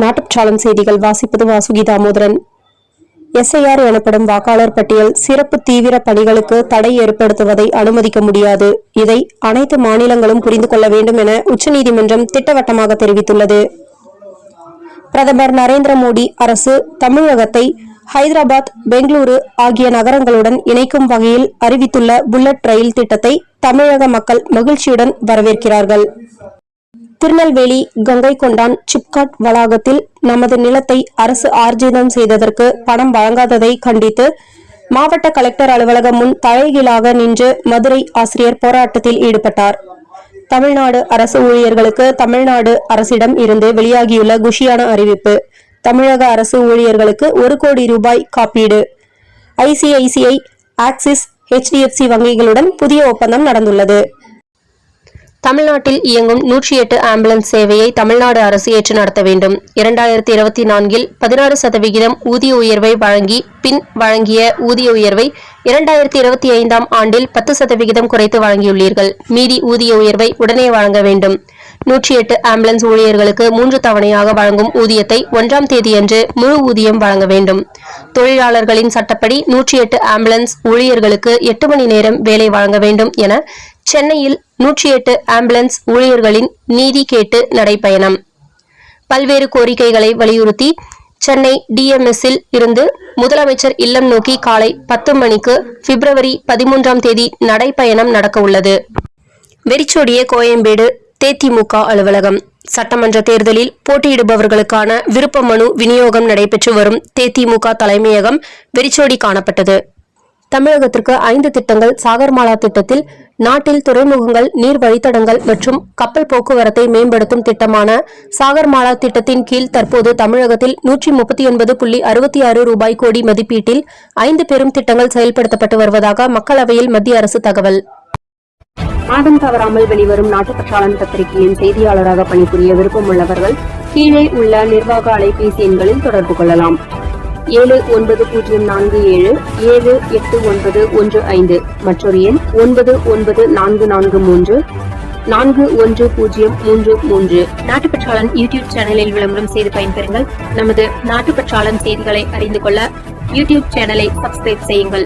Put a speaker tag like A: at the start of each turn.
A: நாட்டுச்சாளன் செய்திகள் வாசிப்பது வாசுகி தாமோதரன். SIR எனப்படும் வாக்காளர் பட்டியல் சிறப்பு தீவிர பணிகளுக்கு தடை ஏற்படுத்துவதை அனுமதிக்க முடியாது. இதை அனைத்து மாநிலங்களும் புரிந்து கொள்ள வேண்டும் என உச்சநீதிமன்றம் திட்டவட்டமாக தெரிவித்துள்ளது. பிரதமர் நரேந்திர மோடி அரசு தமிழகத்தை ஹைதராபாத், பெங்களூரு ஆகிய நகரங்களுடன் இணைக்கும் வகையில் அறிவித்துள்ள புல்லட் ரயில் திட்டத்தை தமிழக மக்கள் மகிழ்ச்சியுடன் வரவேற்கிறார்கள். திருநெல்வேலி கங்கை கொண்டான் சிப்காட் வளாகத்தில் நமது நிலத்தை அரசு ஆர்ஜிதம் செய்ததற்கு பணம் வழங்காததை கண்டித்து மாவட்ட கலெக்டர் அலுவலகம் முன் தலைகீழாக நின்று மதுரை ஆசிரியர் போராட்டத்தில் ஈடுபட்டார். தமிழ்நாடு அரசு ஊழியர்களுக்கு தமிழ்நாடு அரசிடம் இருந்து வெளியாகியுள்ள குஷியான அறிவிப்பு. தமிழக அரசு ஊழியர்களுக்கு 1 கோடி ரூபாய் காப்பீடு. ICICI, ஆக்சிஸ், HDFC வங்கிகளுடன் புதிய ஒப்பந்தம் நடந்துள்ளது. தமிழ்நாட்டில் இயங்கும் 108 ஆம்புலன்ஸ் சேவையை தமிழ்நாடு அரசு ஏற்று நடத்த வேண்டும். 2024 16% ஊதிய உயர்வை வழங்கி பின் வழங்கிய ஊதிய உயர்வை 2025 ஆண்டில் 10% குறைத்து வழங்கியுள்ளீர்கள். மீதி ஊதிய உயர்வை உடனே வழங்க வேண்டும். 108 ஆம்புலன்ஸ் ஊழியர்களுக்கு 3 தவணையாக வழங்கும் ஊதியத்தை 1ஆம் தேதியன்று முழு ஊதியம் வழங்க வேண்டும். தொழிலாளர்களின் சட்டப்படி 108 ஆம்புலன்ஸ் ஊழியர்களுக்கு 8 மணி நேரம் வேலை வழங்க வேண்டும் என சென்னையில் 108 ஆம்புலன்ஸ் ஊழியர்களின் நீதி கேட்டு நடைபயணம். பல்வேறு கோரிக்கைகளை வலியுறுத்தி சென்னை DMS-இல் இருந்து முதலமைச்சர் இல்லம் நோக்கி காலை 10 மணிக்கு பிப்ரவரி 13ஆம் தேதி நடைபயணம் நடக்க உள்ளது. வெறிச்சோடிய கோயம்பேடு தேதிமுக அலுவலகம். சட்டமன்ற தேர்தலில் போட்டியிடுபவர்களுக்கான விருப்ப மனு விநியோகம் நடைபெற்று வரும் தேதிமுக தலைமையகம் வெறிச்சோடி காணப்பட்டது. தமிழகத்திற்கு 5 திட்டங்கள். சாகர்மாலா திட்டத்தில் நாட்டில் துறைமுகங்கள், நீர் வழித்தடங்கள் மற்றும் கப்பல் போக்குவரத்தை மேம்படுத்தும் திட்டமான சாகர்மாலா திட்டத்தின் கீழ் தற்போது தமிழகத்தில் 139.66 ரூபாய் கோடி மதிப்பீட்டில் 5 பெரும் திட்டங்கள் செயல்படுத்தப்பட்டு வருவதாக மக்களவையில் மத்திய அரசு தகவல். மாதம் தவறாமல் வெளிவரும் நாட்டுப்பற்றாளன் பத்திரிகையின் செய்தியாளராக பணிபுரிய விருப்பமுள்ளவர்கள் கீழே உள்ள நிர்வாக அலைபேசி எண்களில் தொடர்பு கொள்ளலாம். 7947 78915 மற்றொரு எண் 99443 410033. நாட்டுப்பற்றாளன் யூடியூப் சேனலில் விளம்பரம் செய்து பயன்பெறுங்கள். நமது நாட்டுப்பற்றாளன் செய்திகளை அறிந்து கொள்ள யூடியூப் சேனலை சப்ஸ்கிரைப் செய்யுங்கள்.